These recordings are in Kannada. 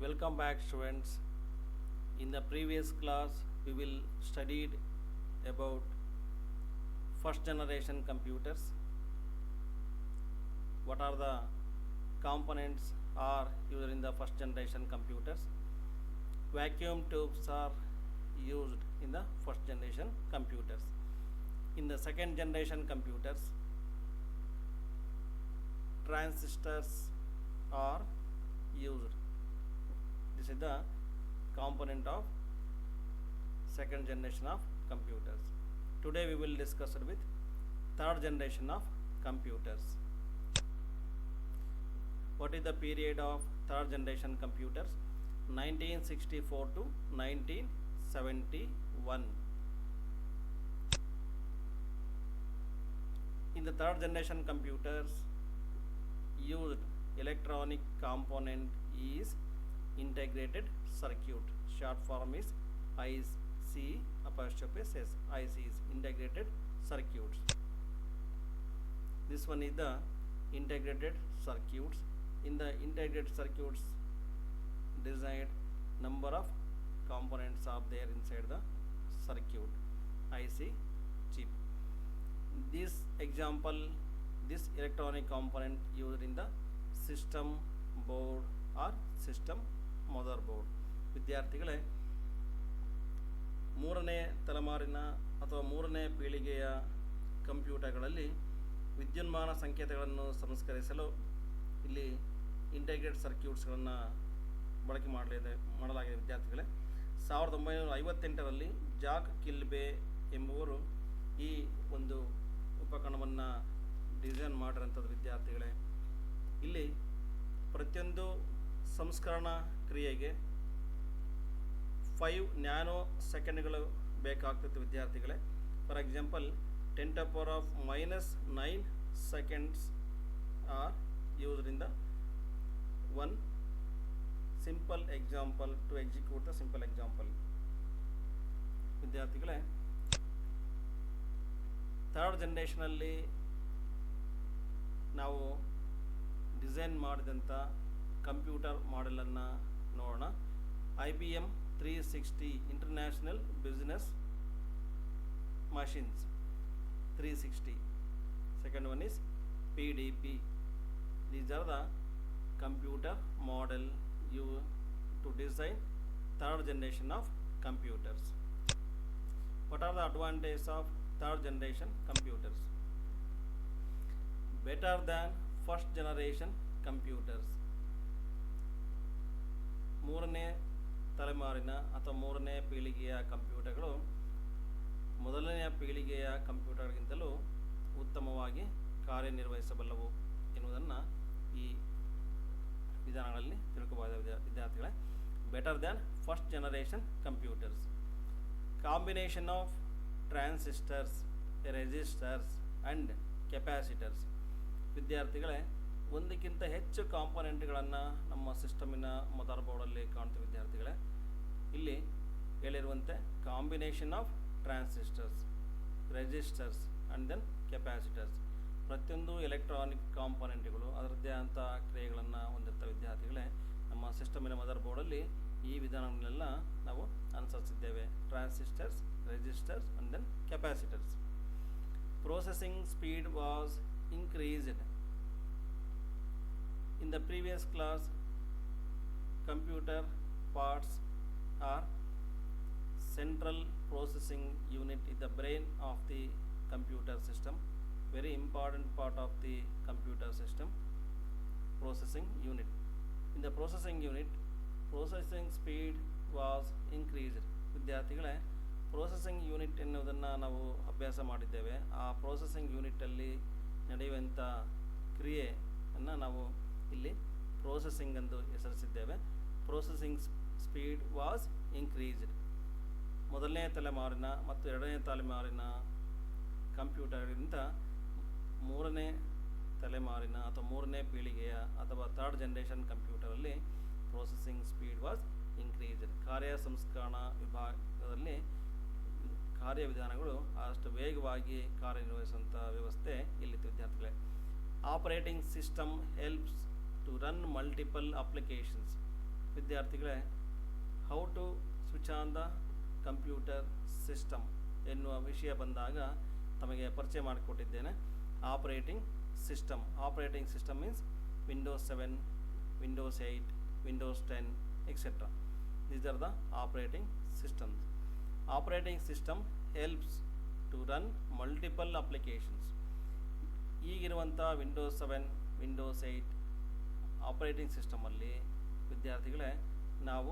Welcome back, students. In the previous class, we will studied about first generation computers. What are the components are used in the first generation computers? Vacuum tubes are used in the first generation computers. In the second generation computers, transistors are used. This is the component of second generation of computers. Today we will discuss it with third generation of computers. What is the period of third generation computers? 1964 to 1971. In the third generation computers, used electronic component is integrated circuit. Short form is IC apostrophe S. IC is integrated circuits. This one is the integrated circuits. In the integrated circuits, desired number of components are there inside the circuit IC chip. This example, this electronic component used in the system board or system motherboard. ವಿದ್ಯಾರ್ಥಿಗಳೇ, ಮೂರನೇ ತಲೆಮಾರಿನ ಅಥವಾ ಮೂರನೇ ಪೀಳಿಗೆಯ ಕಂಪ್ಯೂಟರ್ಗಳಲ್ಲಿ ವಿದ್ಯುನ್ಮಾನ ಸಂಕೇತಗಳನ್ನು ಸಂಸ್ಕರಿಸಲು ಇಲ್ಲಿ ಇಂಟಿಗ್ರೇಟೆಡ್ ಸರ್ಕ್ಯೂಟ್ಸ್ಗಳನ್ನು ಬಳಕೆ ಮಾಡಲಾಗಿದೆ. ವಿದ್ಯಾರ್ಥಿಗಳೇ, 1958ರಲ್ಲಿ ಜಾಕ್ ಕಿಲ್ಬೆ ಎಂಬುವರು ಈ ಒಂದು ಉಪಕರಣವನ್ನು ಡಿಸೈನ್ ಮಾಡಿರೋಂಥದ್ದು. ವಿದ್ಯಾರ್ಥಿಗಳೇ, ಇಲ್ಲಿ ಪ್ರತಿಯೊಂದು ಸಂಸ್ಕರಣಾ ಕ್ರಿಯೆಗೆ 5 ನ್ಯಾನೋ ಸೆಕೆಂಡ್ಗಳು ಬೇಕಾಗ್ತಿತ್ತು. ವಿದ್ಯಾರ್ಥಿಗಳೇ, for example 10⁻⁻⁹ seconds are used in the one simple example to execute the simple example. ವಿದ್ಯಾರ್ಥಿಗಳೇ, ಥರ್ಡ್ ಜನರೇಷನಲ್ಲಿ ನಾವು ಡಿಸೈನ್ ಮಾಡಿದಂಥ ಕಂಪ್ಯೂಟರ್ ಮಾಡೆಲನ್ನು ನೋಡೋಣ. IBM 360 international business machines 360. Second one is PDP. These are the computer model used to design third generation of computers. What are the advantages of third generation computers? Better than first generation computers. ಮೂರನೇ ತಲೆಮಾರಿನ ಅಥವಾ ಮೂರನೇ ಪೀಳಿಗೆಯ ಕಂಪ್ಯೂಟರ್ಗಳು ಮೊದಲನೆಯ ಪೀಳಿಗೆಯ ಕಂಪ್ಯೂಟರ್ಗಿಂತಲೂ ಉತ್ತಮವಾಗಿ ಕಾರ್ಯನಿರ್ವಹಿಸಬಲ್ಲವು ಎನ್ನುವುದನ್ನು ಈ ವಿಧಾನಗಳಲ್ಲಿ ತಿಳ್ಕೋಬಹುದು. ವಿದ್ಯಾರ್ಥಿಗಳೇ, better than first generation computers. Combination of transistors, resistors and capacitors. ವಿದ್ಯಾರ್ಥಿಗಳೇ, ಒಂದಕ್ಕಿಂತ ಹೆಚ್ಚು ಕಾಂಪೊನೆಂಟ್ಗಳನ್ನು ನಮ್ಮ ಸಿಸ್ಟಮಿನ ಮದರ್ ಬೋರ್ಡಲ್ಲಿ ಕಾಣ್ತೀವಿ. ವಿದ್ಯಾರ್ಥಿಗಳೇ, ಇಲ್ಲಿ ಹೇಳಿರುವಂತೆ combination of transistors, resistors and then capacitors. ಪ್ರತಿಯೊಂದು ಎಲೆಕ್ಟ್ರಾನಿಕ್ ಕಾಂಪೊನೆಂಟ್ಗಳು ಅದರದ್ದೇ ಆದಂಥ ಕ್ರಿಯೆಗಳನ್ನು ಹೊಂದಿರ್ತವೆ. ವಿದ್ಯಾರ್ಥಿಗಳೇ, ನಮ್ಮ ಸಿಸ್ಟಮಿನ ಮದರ್ ಬೋರ್ಡಲ್ಲಿ ಈ ವಿಧಾನಗಳನ್ನೆಲ್ಲ ನಾವು ಅನುಸರಿಸಿದ್ದೇವೆ. Transistors, resistors and then capacitors. Processing speed was increased. In the previous class, computer parts are central processing unit is the brain of the computer system. Very important part of the computer system, processing unit. In the processing unit, processing speed was increased. ವಿದ್ಯಾರ್ಥಿಗಳೇ, ಪ್ರೋಸೆಸಿಂಗ್ ಯೂನಿಟ್ ಎನ್ನುವುದನ್ನು ನಾವು ಅಭ್ಯಾಸ ಮಾಡಿದ್ದೇವೆ. ಆ ಪ್ರೋಸೆಸಿಂಗ್ ಯೂನಿಟಲ್ಲಿ ನಡೆಯುವಂಥ ಕ್ರಿಯೆಯನ್ನು ನಾವು ಇಲ್ಲಿ ಪ್ರೋಸೆಸಿಂಗ್ ಎಂದು ಹೆಸರಿಸಿದ್ದೇವೆ. Processing speed was increased. ಮೊದಲನೇ ತಲೆಮಾರಿನ ಮತ್ತು ಎರಡನೇ ತಲೆಮಾರಿನ ಕಂಪ್ಯೂಟರ್ಗಿಂತ ಮೂರನೇ ತಲೆಮಾರಿನ ಅಥವಾ ಮೂರನೇ ಪೀಳಿಗೆಯ ಅಥವಾ ಥರ್ಡ್ ಜನರೇಷನ್ ಕಂಪ್ಯೂಟರಲ್ಲಿ ಪ್ರೋಸೆಸಿಂಗ್ ಸ್ಪೀಡ್ ವಾಸ್ ಇನ್ಕ್ರೀಸ್ಡ್. ಕಾರ್ಯ ಸಂಸ್ಕರಣಾ ವಿಭಾಗದಲ್ಲಿ ಕಾರ್ಯವಿಧಾನಗಳು ಅಷ್ಟು ವೇಗವಾಗಿ ಕಾರ್ಯನಿರ್ವಹಿಸುವಂಥ ವ್ಯವಸ್ಥೆ ಇಲ್ಲಿತ್ತು. ವಿದ್ಯಾರ್ಥಿಗಳೇ, operating system helps to run multiple applications. ವಿದ್ಯಾರ್ಥಿಗಳೇ, how to switch on the computer system ಎನ್ನುವ ವಿಷಯ ಬಂದಾಗ ತಮಗೆ ಪರಿಚಯ ಮಾಡಿಕೊಟ್ಟಿದ್ದೇನೆ. Operating system means Windows 7, Windows 8, Windows 10 etc. These are the operating systems. Operating system helps to run multiple applications. ಈಗಿರುವಂಥ ವಿಂಡೋಸ್ 7, ವಿಂಡೋಸ್ 8 ಆಪರೇಟಿಂಗ್ ಸಿಸ್ಟಮಲ್ಲಿ ವಿದ್ಯಾರ್ಥಿಗಳೇ ನಾವು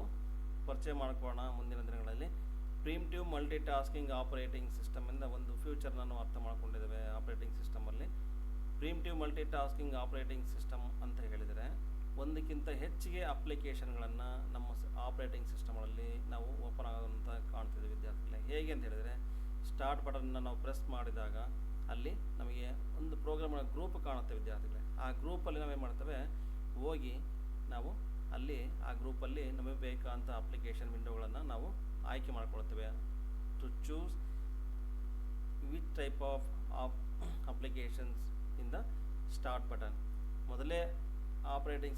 ಪರಿಚಯ ಮಾಡ್ಕೊಳ್ಳೋಣ ಮುಂದಿನ ದಿನಗಳಲ್ಲಿ. ಪ್ರಿಮಿಟಿವ್ ಮಲ್ಟಿ ಟಾಸ್ಕಿಂಗ್ ಆಪರೇಟಿಂಗ್ ಸಿಸ್ಟಮಿಂದ ಒಂದು ಫ್ಯೂಚರ್ನನ್ನು ಅರ್ಥ ಮಾಡ್ಕೊಂಡಿದ್ದೇವೆ. ಆಪರೇಟಿಂಗ್ ಸಿಸ್ಟಮಲ್ಲಿ primitive multi tasking operating system ಅಂತ ಹೇಳಿದರೆ ಒಂದಕ್ಕಿಂತ ಹೆಚ್ಚಿಗೆ ಅಪ್ಲಿಕೇಶನ್ಗಳನ್ನು ನಮ್ಮ ಆಪರೇಟಿಂಗ್ ಸಿಸ್ಟಮ್ಗಳಲ್ಲಿ ನಾವು ಓಪನ್ ಆಗೋದಂತ ಕಾಣ್ತಿದ್ದೀವಿ ವಿದ್ಯಾರ್ಥಿಗಳೇ. ಹೇಗೆ ಅಂತ ಹೇಳಿದರೆ, ಸ್ಟಾರ್ಟ್ ಬಟನ್ನ ನಾವು ಪ್ರೆಸ್ ಮಾಡಿದಾಗ ಅಲ್ಲಿ ನಮಗೆ ಒಂದು ಪ್ರೋಗ್ರಾಮ್ನ ಗ್ರೂಪ್ ಕಾಣುತ್ತೆ ವಿದ್ಯಾರ್ಥಿಗಳೇ. ಆ ಗ್ರೂಪಲ್ಲಿ ನಾವೇನು ಮಾಡ್ತೇವೆ, ಹೋಗಿ ನಾವು ಅಲ್ಲಿ ಆ ಗ್ರೂಪಲ್ಲಿ ನಮಗೆ ಬೇಕಾದಂಥ ಅಪ್ಲಿಕೇಶನ್ ವಿಂಡೋಗಳನ್ನು ನಾವು ಆಯ್ಕೆ ಮಾಡ್ಕೊಳ್ತೇವೆ. To choose which type of applications in the start button. ಮೊದಲೇ ಆಪರೇಟಿಂಗ್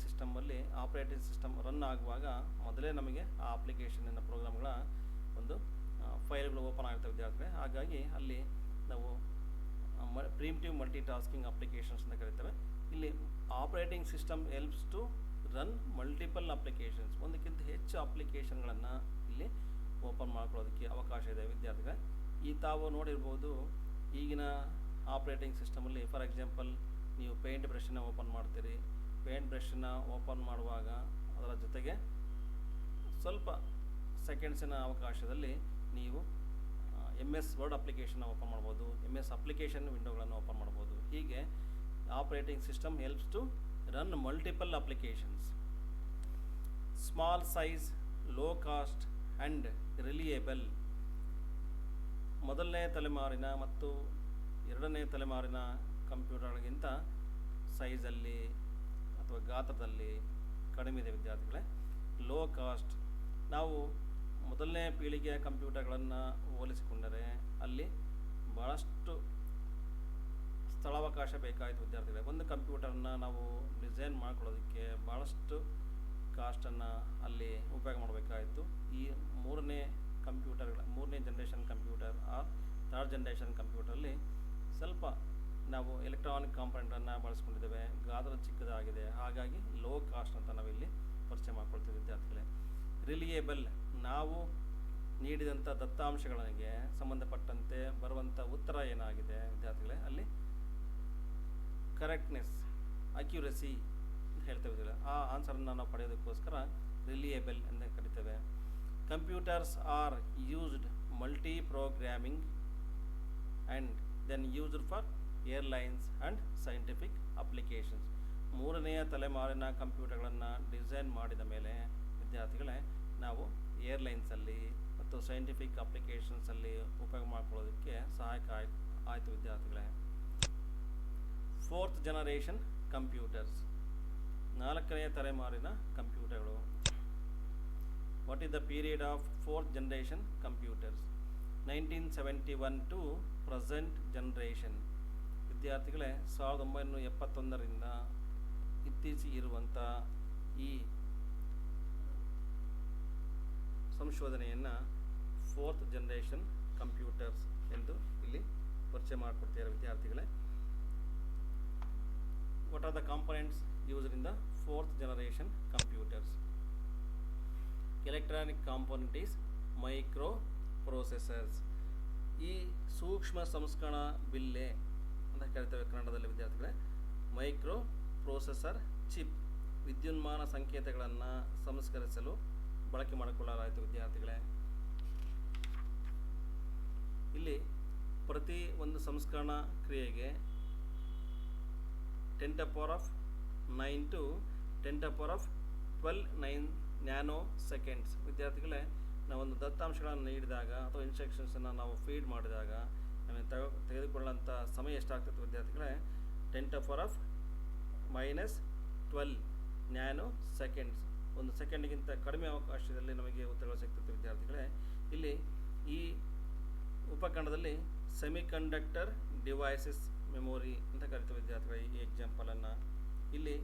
ಸಿಸ್ಟಮ್ ರನ್ ಆಗುವಾಗ ಮೊದಲೇ ನಮಗೆ ಆ ಅಪ್ಲಿಕೇಶನ್ನಿನ ಪ್ರೋಗ್ರಾಮ್ಗಳ ಒಂದು ಫೈಲ್ಗಳು ಓಪನ್ ಆಗಿರ್ತವೆ ವಿದ್ಯಾರ್ಥಿಗಳೇ. ಹಾಗಾಗಿ ಅಲ್ಲಿ ನಾವು ಪ್ರಿಮಿಟಿವ್ ಮಲ್ಟಿ ಟಾಸ್ಕಿಂಗ್ ಅಪ್ಲಿಕೇಶನ್ಸ್ ಅಂತ ಕರಿತೇವೆ. ಇಲ್ಲಿ operating system helps to run multiple applications, ಒಂದಕ್ಕಿಂತ ಹೆಚ್ಚು ಅಪ್ಲಿಕೇಶನ್ಗಳನ್ನು ಇಲ್ಲಿ ಓಪನ್ ಮಾಡ್ಕೊಳ್ಳೋದಕ್ಕೆ ಅವಕಾಶ ಇದೆ ವಿದ್ಯಾರ್ಥಿಗಳೇ. ತಾವು ನೋಡಿರ್ಬೋದು, ಈಗಿನ ಆಪರೇಟಿಂಗ್ ಸಿಸ್ಟಮಲ್ಲಿ ಫಾರ್ ಎಕ್ಸಾಂಪಲ್ ನೀವು ಪೇಂಟ್ ಬ್ರಷನ್ನು ಓಪನ್ ಮಾಡ್ತೀರಿ. ಪೇಂಟ್ ಬ್ರಷನ್ನು ಓಪನ್ ಮಾಡುವಾಗ ಅದರ ಜೊತೆಗೆ ಸ್ವಲ್ಪ ಸೆಕೆಂಡ್ಸಿನ ಅವಕಾಶದಲ್ಲಿ ನೀವು MS ವರ್ಡ್ ಅಪ್ಲಿಕೇಶನ್ ಓಪನ್ ಮಾಡ್ಬೋದು, MS ಅಪ್ಲಿಕೇಶನ್ ವಿಂಡೋಗಳನ್ನು ಓಪನ್ ಮಾಡ್ಬೋದು. ಹೀಗೆ operating system helps to run multiple applications. Small size, low cost and reliable. ಮೊದಲನೇ ತಲೆಮಾರಿನ ಮತ್ತು ಎರಡನೇ ತಲೆಮಾರಿನ ಕಂಪ್ಯೂಟರ್ಗಿಂತ ಸೈಜಲ್ಲಿ ಅಥವಾ ಗಾತ್ರದಲ್ಲಿ ಕಡಿಮೆ ಇದೆ ವಿದ್ಯಾರ್ಥಿಗಳೇ. ಲೋ ಕಾಸ್ಟ್, ನಾವು ಮೊದಲನೇ ಪೀಳಿಗೆಯ ಕಂಪ್ಯೂಟರ್ಗಳನ್ನು ಹೋಲಿಸಿಕೊಂಡರೆ ಅಲ್ಲಿ ಭಾಳಷ್ಟು ಸ್ಥಳಾವಕಾಶ ಬೇಕಾಯಿತು ವಿದ್ಯಾರ್ಥಿಗಳೇ. ಒಂದು ಕಂಪ್ಯೂಟರ್ನ ನಾವು ಡಿಸೈನ್ ಮಾಡ್ಕೊಳ್ಳೋದಕ್ಕೆ ಭಾಳಷ್ಟು ಕಾಸ್ಟನ್ನು ಅಲ್ಲಿ ಉಪಯೋಗ ಮಾಡಬೇಕಾಯಿತು. ಈ ಮೂರನೇ ಜನ್ರೇಷನ್ ಕಂಪ್ಯೂಟರ್ ಥರ್ಡ್ ಜನ್ರೇಷನ್ ಕಂಪ್ಯೂಟರಲ್ಲಿ ಸ್ವಲ್ಪ ನಾವು ಎಲೆಕ್ಟ್ರಾನಿಕ್ ಕಾಂಪೊನೆಂಟನ್ನು ಬಳಸ್ಕೊಂಡಿದ್ದೇವೆ, ಗಾತ್ರ ಚಿಕ್ಕದಾಗಿದೆ. ಹಾಗಾಗಿ ಲೋ ಕಾಸ್ಟ್ ಅಂತ ನಾವಿಲ್ಲಿ ಪರಿಚಯ ಮಾಡ್ಕೊಳ್ತೀವಿ ವಿದ್ಯಾರ್ಥಿಗಳೇ. ರಿಲಿಯೇಬಲ್, ನಾವು ನೀಡಿದಂಥ ದತ್ತಾಂಶಗಳಿಗೆ ಸಂಬಂಧಪಟ್ಟಂತೆ ಬರುವಂಥ ಉತ್ತರ ಏನಾಗಿದೆ ವಿದ್ಯಾರ್ಥಿಗಳೇ, ಅಲ್ಲಿ ಕರೆಕ್ಟ್ನೆಸ್, ಅಕ್ಯುರಸಿ ಅಂತ ಹೇಳ್ತೇವೆ. ಆ ಆನ್ಸರನ್ನು ನಾವು ಪಡೆಯೋದಕ್ಕೋಸ್ಕರ ರಿಲಿಯೇಬಲ್ ಅಂತ ಕರಿತೇವೆ. Computers are used multi programming and then used for airlines and scientific applications. ಮೂರನೆಯ ತಲೆಮಾರಿನ ಕಂಪ್ಯೂಟರ್ಗಳನ್ನು ಡಿಸೈನ್ ಮಾಡಿದ ಮೇಲೆ ವಿದ್ಯಾರ್ಥಿಗಳೇ ನಾವು ಏರ್ಲೈನ್ಸಲ್ಲಿ ಮತ್ತು ಸೈಂಟಿಫಿಕ್ ಅಪ್ಲಿಕೇಶನ್ಸಲ್ಲಿ ಉಪಯೋಗ ಮಾಡ್ಕೊಳ್ಳೋದಕ್ಕೆ ಸಹಾಯಕ ಆಯಿತು ವಿದ್ಯಾರ್ಥಿಗಳೇ. ಫೋರ್ತ್ ಜನರೇಷನ್ ಕಂಪ್ಯೂಟರ್ಸ್, ನಾಲ್ಕನೆಯ ತಲೆಮಾರಿನ ಕಂಪ್ಯೂಟರ್ಗಳು. What is the period of fourth generation computers? 1971 to present generation. ವಿದ್ಯಾರ್ಥಿಗಳೇ, 1971ರಿಂದ ಇತ್ತೀಚೆಗೆ ಇರುವಂಥ ಈ ಸಂಶೋಧನೆಯನ್ನು ಫೋರ್ತ್ ಜನರೇಷನ್ ಕಂಪ್ಯೂಟರ್ಸ್ ಎಂದು ಇಲ್ಲಿ ಪರಿಚಯ ಮಾಡಿಕೊಡ್ತಾರೆ ವಿದ್ಯಾರ್ಥಿಗಳೇ. What are the components used in the fourth generation computers? Electronic component is micro processors. ಈ ಸೂಕ್ಷ್ಮ ಸಂಸ್ಕರಣಾ ಬಿಲ್ಲೆ ಅಂತ ಕರಿತೇವೆ ಕನ್ನಡದಲ್ಲಿ ವಿದ್ಯಾರ್ಥಿಗಳೇ. ಮೈಕ್ರೋ ಪ್ರೊಸೆಸರ್ ಚಿಪ್ ವಿದ್ಯುನ್ಮಾನ ಸಂಕೇತಗಳನ್ನು ಸಂಸ್ಕರಿಸಲು ಬಳಕೆ ಮಾಡಿಕೊಳ್ಳಲಾಯಿತು ವಿದ್ಯಾರ್ಥಿಗಳೇ. ಇಲ್ಲಿ ಪ್ರತಿ ಒಂದು ಸಂಸ್ಕರಣಾ ಕ್ರಿಯೆಗೆ 10⁻⁹ to 10⁻12 ನ್ಯಾನೋ ಸೆಕೆಂಡ್ಸ್. ವಿದ್ಯಾರ್ಥಿಗಳೇ, ನಾವೊಂದು ದತ್ತಾಂಶಗಳನ್ನು ನೀಡಿದಾಗ ಅಥವಾ ಇನ್ಸ್ಟ್ರಕ್ಷನ್ಸನ್ನು ನಾವು ಫೀಡ್ ಮಾಡಿದಾಗ ನಮಗೆ ತೆಗೆದುಕೊಳ್ಳುವಂಥ ಸಮಯ ಎಷ್ಟಾಗ್ತದೆ ವಿದ್ಯಾರ್ಥಿಗಳೇ? 10⁻⁻12 ನ್ಯಾನೋ ಸೆಕೆಂಡ್ಸ್. ಒಂದು ಸೆಕೆಂಡ್ಗಿಂತ ಕಡಿಮೆ ಅವಕಾಶದಲ್ಲಿ ನಮಗೆ ಉತ್ತರಗಳು ಸಿಗ್ತದೆ ವಿದ್ಯಾರ್ಥಿಗಳೇ. ಇಲ್ಲಿ ಈ ಉಪಖಂಡದಲ್ಲಿ ಸೆಮಿಕಂಡಕ್ಟರ್ ಡಿವೈಸಸ್ ಮೆಮೊರಿ ಅಂತ ಕರಿತೀವಿ ವಿದ್ಯಾರ್ಥಿಗಳೇ. ಈ ಎಕ್ಸಾಂಪಲನ್ನು ಇಲ್ಲಿ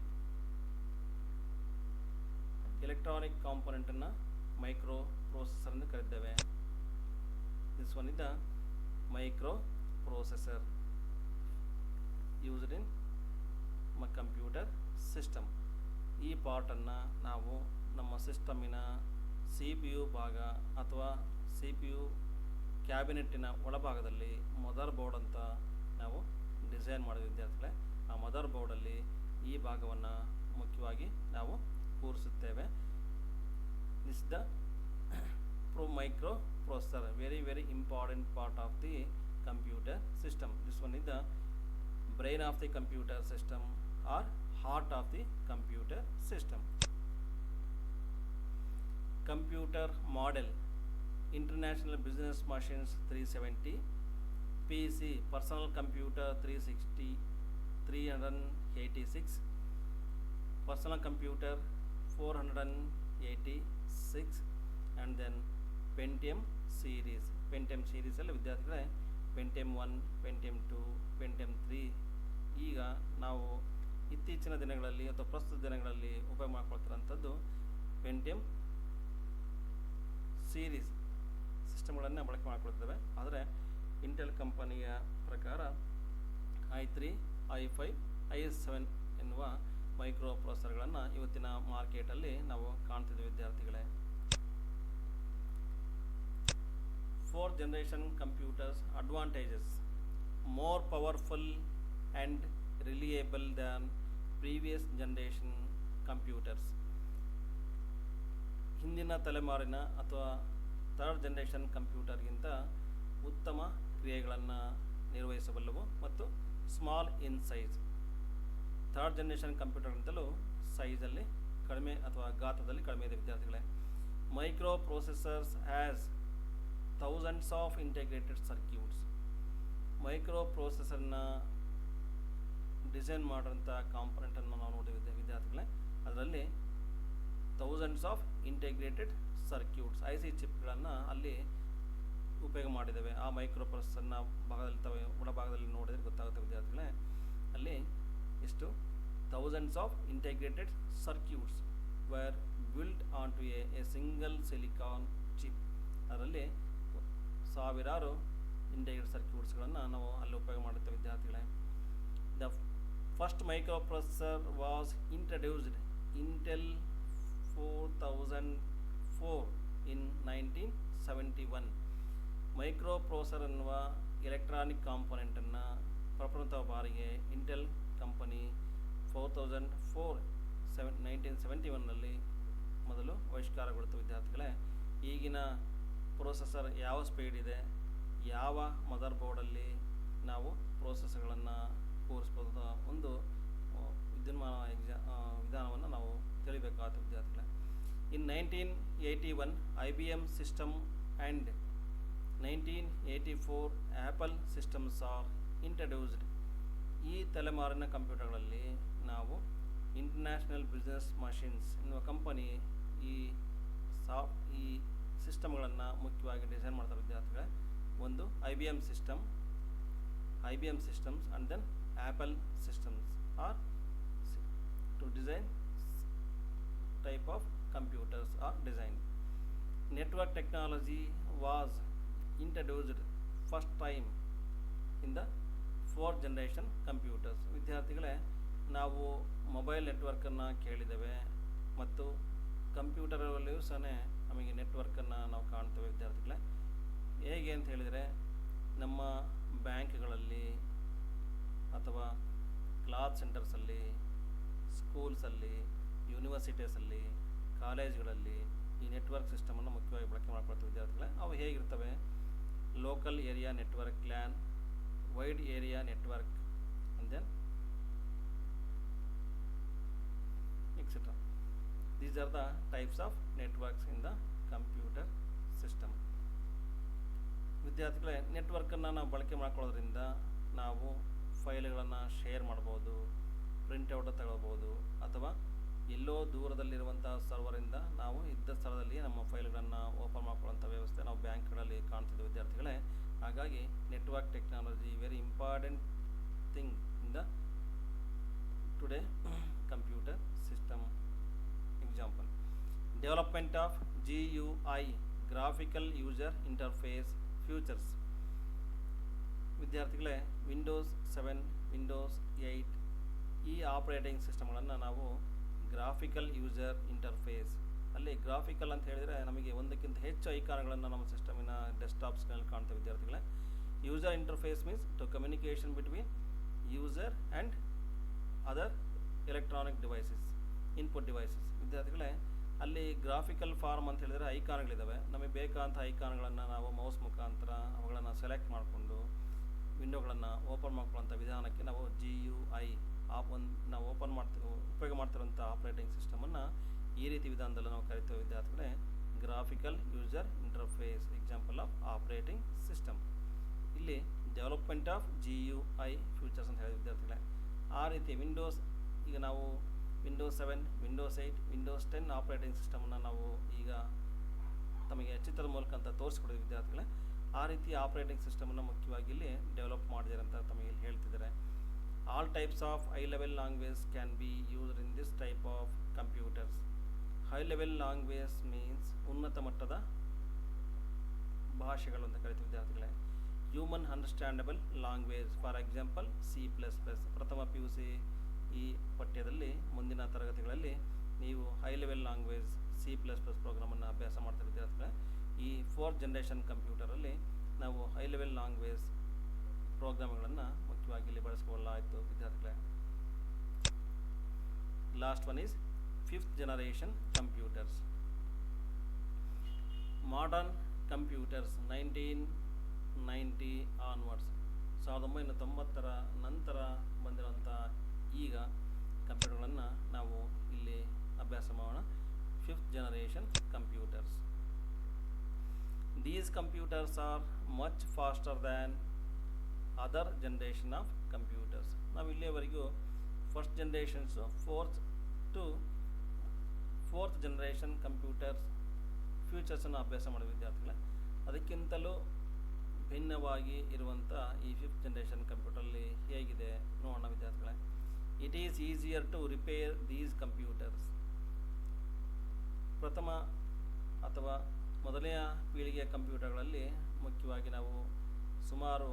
ಎಲೆಕ್ಟ್ರಾನಿಕ್ ಕಾಂಪೊನೆಂಟನ್ನು ಮೈಕ್ರೋ ಪ್ರೊಸೆಸರ್ ಎಂದು ಕರೆದಿದ್ದೇವೆ. This one is the micro processor used in computer system. ಈ ಪಾರ್ಟನ್ನು ನಾವು ನಮ್ಮ ಸಿಸ್ಟಮಿನ ಸಿ ಪಿ ಯು ಭಾಗ ಅಥವಾ ಸಿ ಪಿ ಯು ಕ್ಯಾಬಿನೆಟ್ಟಿನ ಒಳಭಾಗದಲ್ಲಿ ಮದರ್ ಬೋರ್ಡ್ ಅಂತ ನಾವು ಡಿಸೈನ್ ಮಾಡಿದ ವಿದ್ಯಾರ್ಥಿಗಳೇ, ಆ ಮದರ್ ಬೋರ್ಡಲ್ಲಿ ಈ ಭಾಗವನ್ನು ಮುಖ್ಯವಾಗಿ ನಾವು ಕೂರಿಸುತ್ತೇವೆ. This the micro processor, very important part of the computer system. This one is the brain of the computer system or heart of the computer system. Computer model: International Business Machines 370, PC Personal Computer 360, 386, Personal Computer 486, and then Pentium series. Pentium series ಅಲ್ಲಿ ವಿದ್ಯಾರ್ಥಿಗಳೇ Pentium 1, Pentium 2, Pentium 3. ಈಗ ನಾವು ಇತ್ತೀಚಿನ ದಿನಗಳಲ್ಲಿ ಅಥವಾ ಪ್ರಸ್ತುತ ದಿನಗಳಲ್ಲಿ ಉಪಯೋಗ ಮಾಡ್ಕೊಳ್ತಿರೋಂಥದ್ದು ಪೆಂಟಿಯಮ್ ಸೀರೀಸ್ ಸಿಸ್ಟಮ್ಗಳನ್ನು ಬಳಕೆ ಮಾಡ್ಕೊಳ್ತೇವೆ. ಆದರೆ ಇಂಟೆಲ್ ಕಂಪನಿಯ ಪ್ರಕಾರ i3, i5, i7 ಎನ್ನುವ ಮೈಕ್ರೋ ಪ್ರೊಸೆಸರ್ಗಳನ್ನು ಇವತ್ತಿನ ಮಾರ್ಕೆಟಲ್ಲಿ ನಾವು ಕಾಣ್ತಿದ್ದೇವೆ ವಿದ್ಯಾರ್ಥಿಗಳೇ. 4th generation computers advantages: more powerful and reliable than previous generation computers. ಹಿಂದಿನ ತಲೆಮಾರಿನ ಅಥವಾ 3rd generation ಕಂಪ್ಯೂಟರ್ಗಿಂತ ಉತ್ತಮ ಕ್ರಿಯೆಗಳನ್ನು ನಿರ್ವಹಿಸಬಲ್ಲವು ಮತ್ತು small in size. 3rd generation ಕಂಪ್ಯೂಟರ್ಗಿಂತಲೂ ಸೈಜಲ್ಲಿ ಕಡಿಮೆ ಅಥವಾ ಗಾತ್ರದಲ್ಲಿ ಕಡಿಮೆ ಇದೆ ವಿದ್ಯಾರ್ಥಿಗಳೇ. Micro processors has thousands of integrated circuits. Micro ಪ್ರೊಸೆಸರ್ನ ಡಿಸೈನ್ ಮಾಡಿರೋಂಥ ಕಾಂಪೊನೆಂಟನ್ನು ನಾವು ನೋಡಿದ್ದೇವೆ ವಿದ್ಯಾರ್ಥಿಗಳೇ. ಅದರಲ್ಲಿ thousands of integrated circuits I C ಚಿಪ್ಗಳನ್ನು ಅಲ್ಲಿ ಉಪಯೋಗ ಮಾಡಿದ್ದೇವೆ. ಆ ಮೈಕ್ರೋ ಪ್ರೊಸೆಸರ್ನ ಭಾಗದಲ್ಲಿ ಒಳಭಾಗದಲ್ಲಿ ನೋಡಿದರೆ ಗೊತ್ತಾಗುತ್ತೆ ವಿದ್ಯಾರ್ಥಿಗಳೇ, ಅಲ್ಲಿ ಎಷ್ಟು thousands of integrated circuits were built on to a single silicon chip. ಅದರಲ್ಲಿ ಸಾವಿರಾರು ಇಂಟಿಗ್ರೇಟೆಡ್ ಸರ್ಕ್ಯೂಟ್ಸ್ಗಳನ್ನು ನಾವು ಅಲ್ಲಿ ಉಪಯೋಗ ಮಾಡುತ್ತೇವೆ ವಿದ್ಯಾರ್ಥಿಗಳೇ. The first microprocessor was introduced Intel 4004 in 1971. Micro processor ಎನ್ನುವ ಎಲೆಕ್ಟ್ರಾನಿಕ್ ಕಾಂಪೊನೆಂಟನ್ನು ಪ್ರಪ್ರಥಮ ಬಾರಿಗೆ ಇಂಟೆಲ್ ಕಂಪನಿ 4004 1971ನಲ್ಲಿ ಮೊದಲು ಆವಿಷ್ಕಾರಗೊಳ್ತು ವಿದ್ಯಾರ್ಥಿಗಳೇ. ಈಗಿನ ಪ್ರೊಸೆಸರ್ ಯಾವ ಸ್ಪೀಡ್ ಇದೆ, ಯಾವ ಮದರ್ ಬೋರ್ಡಲ್ಲಿ ನಾವು ಪ್ರೊಸೆಸರ್ಗಳನ್ನು ಕೂರಿಸ್ಬೋದು ಒಂದು ವಿಧಾನವನ್ನು ನಾವು ತಿಳಿಬೇಕಾಗುತ್ತೆ ವಿದ್ಯಾರ್ಥಿಗಳೇ. ಇನ್ 1981 IBM system and 1984 apple systems are introduced. ಈ ತಲೆಮಾರಿನ ಕಂಪ್ಯೂಟರ್ಗಳಲ್ಲಿ ನಾವು ಇಂಟರ್ನ್ಯಾಷನಲ್ ಬಿಸ್ನೆಸ್ ಮಷಿನ್ಸ್ ಎನ್ನುವ ಕಂಪನಿ ಈ ಸಿಸ್ಟಮ್ಗಳನ್ನು ಮುಖ್ಯವಾಗಿ ಡಿಸೈನ್ ಮಾಡ್ತಾರೆ ವಿದ್ಯಾರ್ಥಿಗಳೇ. ಒಂದು IBM systems and then Apple systems are to design type of computers are designed. Network technology was introduced first time in the 4th generation computers. ವಿದ್ಯಾರ್ಥಿಗಳೇ, ನಾವು ಮೊಬೈಲ್ ನೆಟ್ವರ್ಕನ್ನು ಕೇಳಿದ್ದೇವೆ ಮತ್ತು ಕಂಪ್ಯೂಟರಲ್ಲಿಯೂ ಸಹ ನಮಗೆ ನೆಟ್ವರ್ಕನ್ನು ನಾವು ಕಾಣ್ತೇವೆ ವಿದ್ಯಾರ್ಥಿಗಳೇ. ಹೇಗೆ ಅಂತ ಹೇಳಿದರೆ, ನಮ್ಮ ಬ್ಯಾಂಕ್ಗಳಲ್ಲಿ ಅಥವಾ ಕ್ಲಾಸ್ ಸೆಂಟರ್ಸಲ್ಲಿ, ಸ್ಕೂಲ್ಸಲ್ಲಿ, ಯೂನಿವರ್ಸಿಟೀಸಲ್ಲಿ, ಕಾಲೇಜ್ಗಳಲ್ಲಿ ಈ ನೆಟ್ವರ್ಕ್ ಸಿಸ್ಟಮನ್ನು ಮುಖ್ಯವಾಗಿ ಬಳಕೆ ಮಾಡ್ಕೊಳ್ತೀವಿ ವಿದ್ಯಾರ್ಥಿಗಳೇ. ಅವು ಹೇಗಿರ್ತವೆ? Local area network, LAN, wide area network, and then etc. These are the types of networks in the computer system. ವಿದ್ಯಾರ್ಥಿಗಳೇ, ನೆಟ್ವರ್ಕನ್ನು ನಾವು ಬಳಕೆ ಮಾಡ್ಕೊಳ್ಳೋದ್ರಿಂದ ನಾವು ಫೈಲ್ಗಳನ್ನು ಶೇರ್ ಮಾಡ್ಬೋದು, ಪ್ರಿಂಟೌಟ್ ತಗೊಳ್ಬೋದು, ಅಥವಾ ಎಲ್ಲೋ ದೂರದಲ್ಲಿರುವಂಥ ಸರ್ವರಿಂದ ನಾವು ಇದ್ದ ಸ್ಥಳದಲ್ಲಿ ನಮ್ಮ ಫೈಲ್ಗಳನ್ನು ಓಪನ್ ಮಾಡ್ಕೊಳ್ಳೋಂಥ ವ್ಯವಸ್ಥೆ ನಾವು ಬ್ಯಾಂಕ್ಗಳಲ್ಲಿ ಕಾಣ್ತಿದ್ದೆ ವಿದ್ಯಾರ್ಥಿಗಳೇ. ಹಾಗಾಗಿ network technology very important thing in the today computer system. Example, development of GUI graphical user interface features. ವಿದ್ಯಾರ್ಥಿಗಳೇ, ವಿಂಡೋಸ್ 7, ವಿಂಡೋಸ್ 8 ಈ ಆಪರೇಟಿಂಗ್ ಸಿಸ್ಟಮ್ಗಳನ್ನು ನಾವು ಗ್ರಾಫಿಕಲ್ ಯೂಸರ್ ಇಂಟರ್ಫೇಸ್, ಅಲ್ಲಿ ಗ್ರಾಫಿಕಲ್ ಅಂತ ಹೇಳಿದರೆ ನಮಗೆ ಒಂದಕ್ಕಿಂತ ಹೆಚ್ಚು ಐಕಾನ್ಗಳನ್ನು ನಮ್ಮ ಸಿಸ್ಟಮಿನ ಡೆಸ್ಕ್ಟಾಪ್ಸ್ಗಳಲ್ಲಿ ಕಾಣ್ತೇವೆ ವಿದ್ಯಾರ್ಥಿಗಳೇ. User interface means to communication between user and other electronic devices, input devices. ವಿದ್ಯಾರ್ಥಿಗಳೇ, ಅಲ್ಲಿ ಗ್ರಾಫಿಕಲ್ ಫಾರ್ಮ್ ಅಂತ ಹೇಳಿದರೆ ಐಕಾನ್ಗಳಿದ್ದಾವೆ. ನಮಗೆ ಬೇಕಾದಂಥ ಐಕಾನ್ಗಳನ್ನು ನಾವು ಮೌಸ್ ಮುಖಾಂತರ ಅವುಗಳನ್ನು ಸೆಲೆಕ್ಟ್ ಮಾಡಿಕೊಂಡು ವಿಂಡೋಗಳನ್ನು ಓಪನ್ ಮಾಡ್ಕೊಳ್ಳೋಂಥ ವಿಧಾನಕ್ಕೆ ನಾವು GUI ನಾವು ಉಪಯೋಗ ಮಾಡ್ತಿರೋಂಥ ಆಪರೇಟಿಂಗ್ ಸಿಸ್ಟಮನ್ನು ಈ ರೀತಿ ವಿಧಾನದಲ್ಲಿ ನಾವು ಕರಿತೇವೆ ವಿದ್ಯಾರ್ಥಿಗಳೇ, graphical user interface, example of operating system. ಇಲ್ಲಿ ಡೆವಲಪ್ಮೆಂಟ್ ಆಫ್ GUI ಫ್ಯೂಚರ್ಸ್ ಅಂತ ಹೇಳಿದ ವಿದ್ಯಾರ್ಥಿಗಳೇ. ಆ ರೀತಿ ಈಗ ನಾವು ವಿಂಡೋಸ್ 7, ವಿಂಡೋಸ್ 8, ವಿಂಡೋಸ್ 10 ಆಪರೇಟಿಂಗ್ ಸಿಸ್ಟಮನ್ನು ನಾವು ಈಗ ತಮಗೆ ಚಿತ್ರದ ಮೂಲಕ ಅಂತ ತೋರಿಸ್ಕೊಡಿದ್ವಿ ವಿದ್ಯಾರ್ಥಿಗಳೇ. ಆ ರೀತಿ ಆಪರೇಟಿಂಗ್ ಸಿಸ್ಟಮನ್ನು ಮುಖ್ಯವಾಗಿ ಇಲ್ಲಿ ಡೆವಲಪ್ ಮಾಡಿದ್ದಾರೆ ಅಂತ ತಮಗೆ ಇಲ್ಲಿ ಹೇಳ್ತಿದ್ದಾರೆ. All types of high level language can be used in this type of computers. High level language means ಉನ್ನತ ಮಟ್ಟದ ಭಾಷೆಗಳು ಅಂತ ಕರಿತೀವಿ ವಿದ್ಯಾರ್ಥಿಗಳೇ. Human understandable language, for example C++. ಪ್ರಥಮ PUC ಈ ಪಠ್ಯದಲ್ಲಿ ಮುಂದಿನ ತರಗತಿಗಳಲ್ಲಿ ನೀವು ಹೈ ಲೆವೆಲ್ ಲ್ಯಾಂಗ್ವೇಜ್ C++ ಪ್ರೋಗ್ರಾಮನ್ನು ಅಭ್ಯಾಸ ಮಾಡ್ತಾರೆ ವಿದ್ಯಾರ್ಥಿಗಳೇ. ಈ 4th ಜನರೇಷನ್ ಕಂಪ್ಯೂಟರಲ್ಲಿ ನಾವು ಹೈ ಲೆವೆಲ್ ಲ್ಯಾಂಗ್ವೇಜ್ ಪ್ರೋಗ್ರಾಮ್ಗಳನ್ನು ಮುಖ್ಯವಾಗಿ ಇಲ್ಲಿ ಬಳಸಿಕೊಳ್ಳಲಾಯಿತು ವಿದ್ಯಾರ್ಥಿಗಳೇ. Last one is 5th generation computers. Modern computers 1990 onwards, 1990ರ ನಂತರ ಬಂದಿರುವಂಥ ಈಗ ಕಂಪ್ಯೂಟರ್ಗಳನ್ನು ನಾವು ಇಲ್ಲಿ ಅಭ್ಯಾಸ ಮಾಡೋಣ. 5th generation computers. These computers are much faster than other generation of computers. ನಾವು ಇಲ್ಲಿಯವರೆಗೂ ಫಸ್ಟ್ ಜನರೇಷನ್ಸು 4th ಜನರೇಷನ್ ಕಂಪ್ಯೂಟರ್ಸ್ ಫ್ಯೂಚರ್ಸನ್ನು ಅಭ್ಯಾಸ ಮಾಡಿದ ವಿದ್ಯಾರ್ಥಿಗಳೇ. ಅದಕ್ಕಿಂತಲೂ ಭಿನ್ನವಾಗಿ ಇರುವಂಥ ಈ 5th ಜನರೇಷನ್ ಕಂಪ್ಯೂಟರಲ್ಲಿ ಹೇಗಿದೆ ನೋಡೋಣ ವಿದ್ಯಾರ್ಥಿಗಳೇ. It is easier to repair these computers. ಪ್ರಥಮ ಅಥವಾ ಮೊದಲನೆಯ ಪೀಳಿಗೆಯ ಕಂಪ್ಯೂಟರ್ಗಳಲ್ಲಿ ಮುಖ್ಯವಾಗಿ ನಾವು ಸುಮಾರು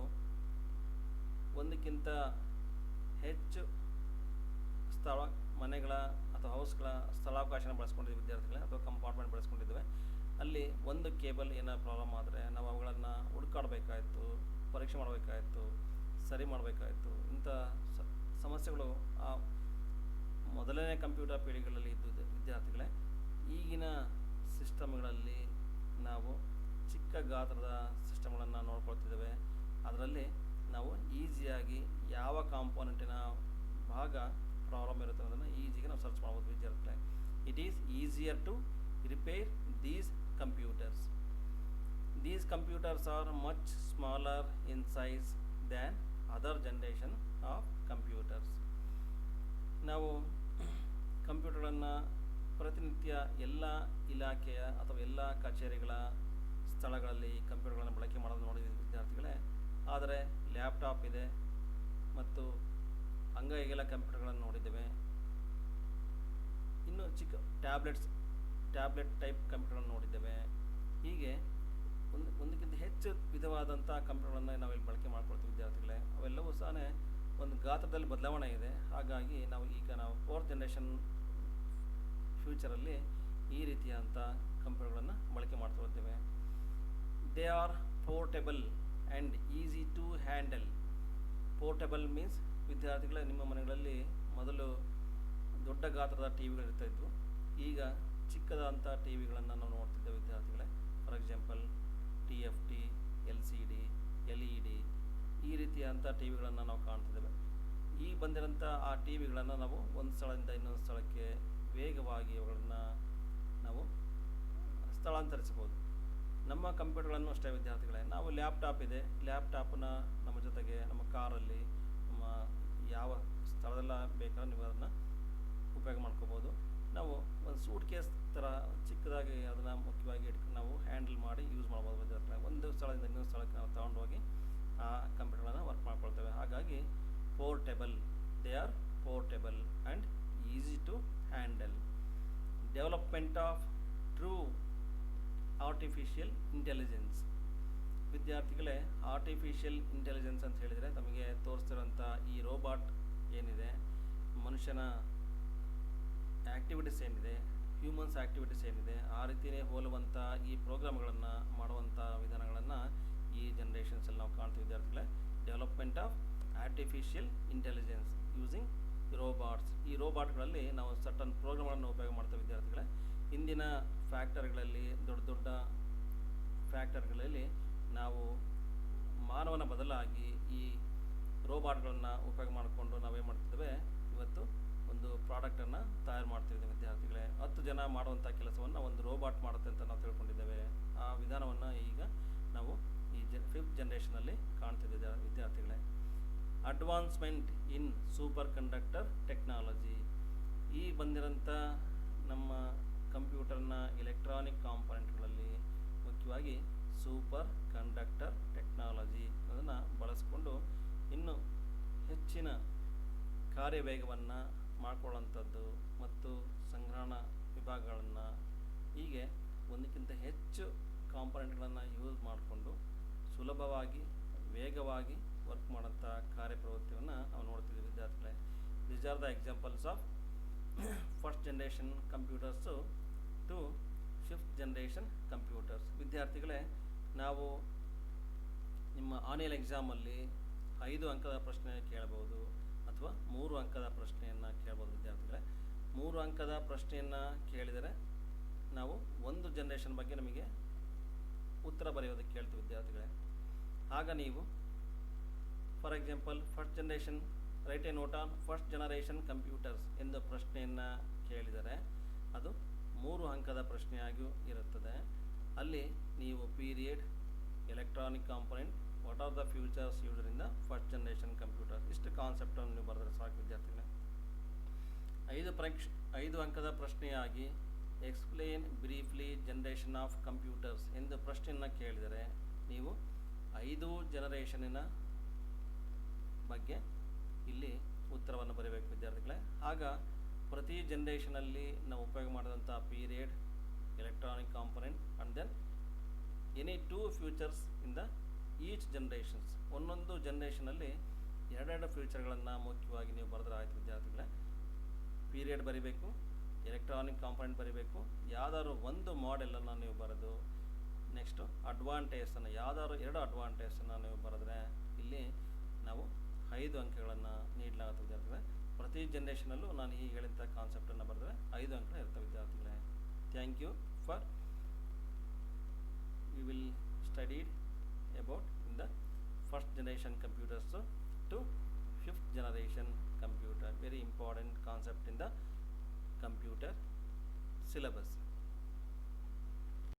ಒಂದಕ್ಕಿಂತ ಹೆಚ್ಚು ಮನೆಗಳ ಅಥವಾ ಹೌಸ್ಗಳ ಸ್ಥಳಾವಕಾಶನ ಬಳಸ್ಕೊಂಡಿದ್ವಿ ವಿದ್ಯಾರ್ಥಿಗಳೇ, ಅಥವಾ ಕಂಪಾರ್ಟ್ಮೆಂಟ್ ಬಳಸ್ಕೊಂಡಿದ್ದೇವೆ. ಅಲ್ಲಿ ಒಂದು ಕೇಬಲ್ ಏನೋ ಪ್ರಾಬ್ಲಮ್ ಆದರೆ ನಾವು ಅವುಗಳನ್ನು ಹುಡುಕಾಡಬೇಕಾಯಿತು, ಪರೀಕ್ಷೆ ಮಾಡಬೇಕಾಯಿತು, ಸರಿ ಮಾಡಬೇಕಾಯಿತು. ಇಂಥ ಸಮಸ್ಯೆಗಳು ಆ ಮೊದಲನೇ ಕಂಪ್ಯೂಟರ್ ಪೀಳಿಗೆಗಳಲ್ಲಿ ಇದ್ದು ವಿದ್ಯಾರ್ಥಿಗಳೇ. ಈಗಿನ ಸಿಸ್ಟಮ್ಗಳಲ್ಲಿ ನಾವು ಚಿಕ್ಕ ಗಾತ್ರದ ಸಿಸ್ಟಮ್ಗಳನ್ನು ನೋಡ್ಕೊಳ್ತಿದ್ದೇವೆ. ಅದರಲ್ಲಿ ನಾವು ಈಸಿಯಾಗಿ ಯಾವ ಕಾಂಪೋನೆಂಟಿನ ಭಾಗ ಪ್ರಾಬ್ಲಮ್ ಇರುತ್ತೆ ಅನ್ನೋದನ್ನು ಈಸಿಯಾಗಿ ನಾವು ಸರ್ಚ್ ಮಾಡ್ಬೋದು ವಿದ್ಯಾರ್ಥಿಗಳೇ. It is easier to repair these computers. These computers are much smaller in size than other generation of computers. ನಾವು ಕಂಪ್ಯೂಟರ್ಗಳನ್ನು ಪ್ರತಿನಿತ್ಯ ಎಲ್ಲ ಇಲಾಖೆಯ ಅಥವಾ ಎಲ್ಲ ಕಚೇರಿಗಳ ಸ್ಥಳಗಳಲ್ಲಿ ಕಂಪ್ಯೂಟರ್ಗಳನ್ನು ಬಳಕೆ ಮಾಡೋದು ನೋಡಿದ್ದೀವಿ ವಿದ್ಯಾರ್ಥಿಗಳೇ. ಆದರೆ ಲ್ಯಾಪ್ಟಾಪ್ ಇದೆ ಮತ್ತು ಅಂಗೈಗೆಲ್ಲ ಕಂಪ್ಯೂಟರ್ಗಳನ್ನು ನೋಡಿದ್ದೇವೆ. ಇನ್ನು ಚಿಕ್ಕ ಟ್ಯಾಬ್ಲೆಟ್ ಟೈಪ್ ಕಂಪ್ಯೂಟರ್ಗಳನ್ನು ನೋಡಿದ್ದೇವೆ. ಹೀಗೆ ಒಂದಕ್ಕಿಂತ ಹೆಚ್ಚು ವಿಧವಾದಂಥ ಕಂಪ್ಯೂಟರ್ಗಳನ್ನು ನಾವಿಲ್ಲಿ ಬಳಕೆ ಮಾಡ್ಕೊಳ್ತೀವಿ ವಿದ್ಯಾರ್ಥಿಗಳೇ. ಅವೆಲ್ಲವೂ ಸಹ ಒಂದು ಗಾತ್ರದಲ್ಲಿ ಬದಲಾವಣೆ ಇದೆ. ಹಾಗಾಗಿ ನಾವು 4th ಜನರೇಷನ್ ಫ್ಯೂಚರಲ್ಲಿ ಈ ರೀತಿಯಾದಂಥ ಕಂಪ್ಯೂಟರ್ಗಳನ್ನು ಬಳಕೆ ಮಾಡ್ಕೊಳ್ತೇವೆ. They are portable and easy to handle. Portable means ವಿದ್ಯಾರ್ಥಿಗಳೇ, ನಿಮ್ಮ ಮನೆಗಳಲ್ಲಿ ಮೊದಲು ದೊಡ್ಡ ಗಾತ್ರದ ಟಿವಿಗಳಿರ್ತಾಯಿದ್ವು. ಈಗ ಚಿಕ್ಕದಾದಂಥ ಟಿವಿಗಳನ್ನು ನಾವು ನೋಡ್ತಿದ್ದೇವೆ ವಿದ್ಯಾರ್ಥಿಗಳೇ. For example TFT, LCD, LED ಈ ರೀತಿಯಾದಂಥ ಟಿವಿಗಳನ್ನು ನಾವು ಕಾಣ್ತಿದ್ದೇವೆ. ಈಗ ಬಂದಿರೋಂಥ ಆ ಟಿವಿಗಳನ್ನು ನಾವು ಒಂದು ಸ್ಥಳದಿಂದ ಇನ್ನೊಂದು ಸ್ಥಳಕ್ಕೆ ವೇಗವಾಗಿ ಅವುಗಳನ್ನು ನಾವು ಸ್ಥಳಾಂತರಿಸಬಹುದು. ನಮ್ಮ ಕಂಪ್ಯೂಟರ್ಗಳನ್ನು ಅಷ್ಟೇ ವಿದ್ಯಾರ್ಥಿಗಳೇ. ನಾವು ಲ್ಯಾಪ್ಟಾಪ್ ಇದೆ, ಲ್ಯಾಪ್ಟಾಪನ್ನ ನಮ್ಮ ಜೊತೆಗೆ ನಮ್ಮ ಕಾರಲ್ಲಿ ನಮ್ಮ ಯಾವ ಸ್ಥಳದಲ್ಲ ಬೇಕಾದ್ರೆ ನೀವು ಅದನ್ನು ಉಪಯೋಗ ಮಾಡ್ಕೋಬೋದು. ನಾವು ಒಂದು ಸೂಟ್ ಕೇಸ್ ಥರ ಚಿಕ್ಕದಾಗಿ ಅದನ್ನು ಮುಖ್ಯವಾಗಿ ಇಟ್ಕೊಂಡು ನಾವು ಹ್ಯಾಂಡಲ್ ಮಾಡಿ ಯೂಸ್ ಮಾಡ್ಬೋದು ವಿದ್ಯಾರ್ಥಿಗಳೇ. ಒಂದು ಸ್ಥಳದಿಂದ ಇನ್ನೊಂದು ಸ್ಥಳಕ್ಕೆ ನಾವು ತಗೊಂಡೋಗಿ ಆ ಕಂಪ್ಯೂಟರ್ಗಳನ್ನು ವರ್ಕ್ ಮಾಡ್ಕೊಳ್ತೇವೆ. ಹಾಗಾಗಿ portable, they are portable and easy to handle. Development of true artificial intelligence. ವಿದ್ಯಾರ್ಥಿಗಳೇ, ಆರ್ಟಿಫಿಷಿಯಲ್ ಇಂಟೆಲಿಜೆನ್ಸ್ ಅಂತ ಹೇಳಿದರೆ ತಮಗೆ ತೋರಿಸ್ತಿರೋಂಥ ಈ ರೋಬಾಟ್ ಏನಿದೆ, ಮನುಷ್ಯನ ಆ್ಯಕ್ಟಿವಿಟೀಸ್ ಏನಿದೆ, ಹ್ಯೂಮನ್ಸ್ ಆ್ಯಕ್ಟಿವಿಟೀಸ್ ಏನಿದೆ, ಆ ರೀತಿಯೇ ಹೋಲುವಂಥ ಈ ಪ್ರೋಗ್ರಾಮ್ಗಳನ್ನು ಮಾಡುವಂಥ ವಿಧಾನಗಳನ್ನು ಈ ಜನ್ರೇಷನ್ಸಲ್ಲಿ ನಾವು ಕಾಣ್ತೀವಿ ವಿದ್ಯಾರ್ಥಿಗಳೇ. Development of artificial intelligence using ರೋಬಾಟ್ಸ್. ಈ ರೋಬಾಟ್ಗಳಲ್ಲಿ ನಾವು ಸರ್ಟನ್ ಪ್ರೋಗ್ರಾಮ್ಗಳನ್ನು ಉಪಯೋಗ ಮಾಡ್ತೇವೆ ವಿದ್ಯಾರ್ಥಿಗಳೇ. ಇಂದಿನ ಫ್ಯಾಕ್ಟರಿಗಳಲ್ಲಿ, ದೊಡ್ಡ ದೊಡ್ಡ ಫ್ಯಾಕ್ಟರಿಗಳಲ್ಲಿ ನಾವು ಮಾನವನ ಬದಲಾಗಿ ಈ ರೋಬಾಟ್ಗಳನ್ನು ಉಪಯೋಗ ಮಾಡಿಕೊಂಡು ನಾವೇನು ಮಾಡ್ತಿದ್ದೇವೆ, ಇವತ್ತು ಒಂದು ಪ್ರಾಡಕ್ಟನ್ನು ತಯಾರು ಮಾಡ್ತಿದ್ದೇವೆ ವಿದ್ಯಾರ್ಥಿಗಳೇ. 10 ಜನ ಮಾಡುವಂಥ ಕೆಲಸವನ್ನು ಒಂದು ರೋಬಾಟ್ ಮಾಡುತ್ತೆ ಅಂತ ನಾವು ತಿಳ್ಕೊಂಡಿದ್ದೇವೆ. ಆ ವಿಧಾನವನ್ನು ಈಗ ನಾವು ಈ 5th ಜನ್ರೇಷನಲ್ಲಿ ಕಾಣ್ತಿದ್ದೇವೆ ವಿದ್ಯಾರ್ಥಿಗಳೇ. ಅಡ್ವಾನ್ಸ್ಮೆಂಟ್ ಇನ್ ಸೂಪರ್ ಕಂಡಕ್ಟರ್ ಟೆಕ್ನಾಲಜಿ. ಈ ಬಂದಿರೋಂಥ ನಮ್ಮ ಕಂಪ್ಯೂಟರ್ನ ಎಲೆಕ್ಟ್ರಾನಿಕ್ ಕಾಂಪೊನೆಂಟ್ಗಳಲ್ಲಿ ಮುಖ್ಯವಾಗಿ ಸೂಪರ್ ಕಂಡಕ್ಟರ್ ಟೆಕ್ನಾಲಜಿ ಅದನ್ನು ಬಳಸಿಕೊಂಡು ಇನ್ನೂ ಹೆಚ್ಚಿನ ಕಾರ್ಯವೇಗವನ್ನು ಮಾಡಿಕೊಳ್ಳುವಂಥದ್ದು ಮತ್ತು ಸಂಗ್ರಹಣಾ ವಿಭಾಗಗಳನ್ನು, ಹೀಗೆ ಒಂದಕ್ಕಿಂತ ಹೆಚ್ಚು ಕಾಂಪೊನೆಂಟ್ಗಳನ್ನು ಯೂಸ್ ಮಾಡಿಕೊಂಡು ಸುಲಭವಾಗಿ ವೇಗವಾಗಿ ವರ್ಕ್ ಮಾಡೋಂಥ ಕಾರ್ಯಪ್ರವೃತ್ತಿಯನ್ನು ನಾವು ನೋಡ್ತಿದ್ದೀವಿ ವಿದ್ಯಾರ್ಥಿಗಳೇ. These are the examples of first generation computers to 5th generation computers. ವಿದ್ಯಾರ್ಥಿಗಳೇ, ನಾವು ನಿಮ್ಮ ಆನ್ಲೈನ್ ಎಕ್ಸಾಮಲ್ಲಿ 5 ಅಂಕದ ಪ್ರಶ್ನೆ ಕೇಳಬಹುದು ಅಥವಾ 3 ಅಂಕದ ಪ್ರಶ್ನೆಯನ್ನು ಕೇಳ್ಬೋದು ವಿದ್ಯಾರ್ಥಿಗಳೇ. 3 ಅಂಕದ ಪ್ರಶ್ನೆಯನ್ನು ಕೇಳಿದರೆ ನಾವು ಒಂದು ಜನ್ರೇಷನ್ ಬಗ್ಗೆ ನಮಗೆ ಉತ್ತರ ಬರೆಯೋದಕ್ಕೆ ಕೇಳ್ತೀವಿ ವಿದ್ಯಾರ್ಥಿಗಳೇ. ಆಗ ನೀವು for example first generation right A note on first generation computers ಎಂದು ಪ್ರಶ್ನೆಯನ್ನು ಕೇಳಿದರೆ ಅದು 3 ಅಂಕದ ಪ್ರಶ್ನೆಯಾಗಿಯೂ ಇರುತ್ತದೆ. ಅಲ್ಲಿ ನೀವು period, electronic component, what are the features used in the first generation computer, ಇಷ್ಟು ಕಾನ್ಸೆಪ್ಟನ್ನು ನೀವು ಬರೆದರೆ ಸಾಕು ವಿದ್ಯಾರ್ಥಿಗಳೇ. 5 ಅಂಕದ ಪ್ರಶ್ನೆಯಾಗಿ explain briefly generation of computers ಎಂದು ಪ್ರಶ್ನೆಯನ್ನು ಕೇಳಿದರೆ ನೀವು 5 ಜನರೇಷನಿನ ಬಗ್ಗೆ ಇಲ್ಲಿ ಉತ್ತರವನ್ನು ಬರೀಬೇಕು ವಿದ್ಯಾರ್ಥಿಗಳೇ. ಆಗ ಪ್ರತಿ ಜನ್ರೇಷನಲ್ಲಿ ನಾವು ಉಪಯೋಗ ಮಾಡಿದಂಥ period, electronic component and then any 2 features in the each generations. ಒಂದೊಂದು ಜನ್ರೇಷನಲ್ಲಿ 2 ಫ್ಯೂಚರ್ಗಳನ್ನು ಮುಖ್ಯವಾಗಿ ನೀವು ಬರೆದ್ರೆ ಆಯಿತು ವಿದ್ಯಾರ್ಥಿಗಳೇ. ಪೀರಿಯಡ್ ಬರೀಬೇಕು, ಎಲೆಕ್ಟ್ರಾನಿಕ್ ಕಾಂಪೊನೆಂಟ್ ಬರೀಬೇಕು, ಯಾವ್ದಾದ್ರು ಒಂದು ಮಾಡೆಲನ್ನು ನೀವು ಬರೆದು ನೆಕ್ಸ್ಟು ಅಡ್ವಾಂಟೇಜನ್ನು ಯಾವ್ದಾದ್ರು 2 ಅಡ್ವಾಂಟೇಜನ್ನು ನೀವು ಬರೆದ್ರೆ ಇಲ್ಲಿ ನಾವು 5 ಅಂಕಗಳನ್ನು ನೀಡಲಾಗುತ್ತೆ ವಿದ್ಯಾರ್ಥಿಗಳೇ. ಪ್ರತಿ ಜನ್ರೇಷನಲ್ಲೂ ನಾನು ಈಗ ಹೇಳಿದಂಥ ಕಾನ್ಸೆಪ್ಟನ್ನು ಬರೆದ್ರೆ 5 ಅಂಕ ಇರ್ತವೆ ವಿದ್ಯಾರ್ಥಿಗಳೇ. Thank you for we will studied about in the first generation computers to 5th generation computer. Very important concept in the computer syllabus.